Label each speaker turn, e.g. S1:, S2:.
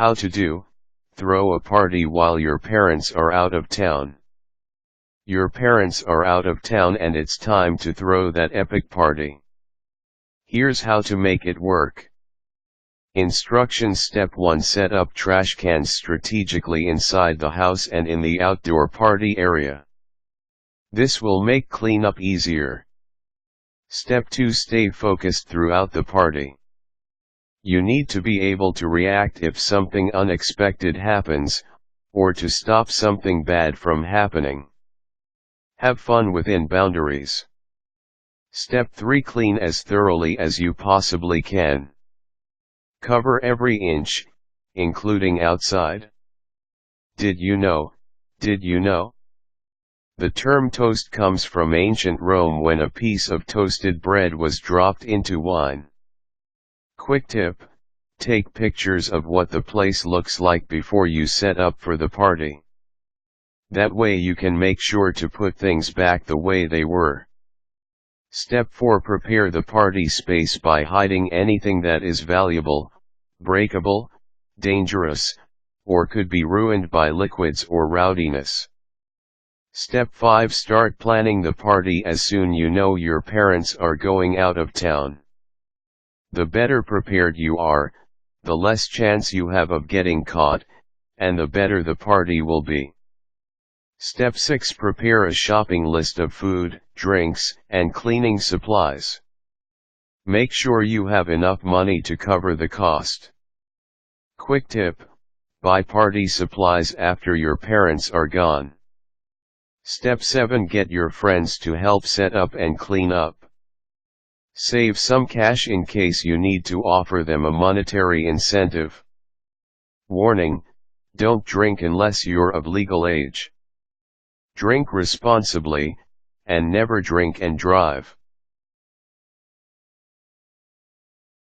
S1: How to do: throw a party while your parents are out of town. Your parents are out of town and it's time to throw that epic party. Here's how to make it work. Instructions: Step 1. Set up trash cans strategically inside the house and in the outdoor party area. This will make cleanup easier. Step 2. Stay focused throughout the party. You need to be able to react if something unexpected happens, or to stop something bad from happening. Have fun within boundaries. Step 3. Clean as thoroughly as you possibly can. Cover every inch, including outside. Did you know? The term toast comes from ancient Rome when a piece of toasted bread was dropped into wine. Quick tip: take pictures of what the place looks like before you set up for the party. That way you can make sure to put things back the way they were. Step 4. Prepare the party space by hiding anything that is valuable, breakable, dangerous, or could be ruined by liquids or rowdiness. Step 5. Start planning the party as soon you know your parents are going out of town. The better prepared you are, the less chance you have of getting caught, and the better the party will be. Step 6. Prepare a shopping list of food, drinks, and cleaning supplies. Make sure you have enough money to cover the cost. Quick tip: buy party supplies after your parents are gone. Step 7. Get your friends to help set up and clean up. Save some cash in case you need to offer them a monetary incentive. Warning: don't drink unless you're of legal age. Drink responsibly, and never drink and drive.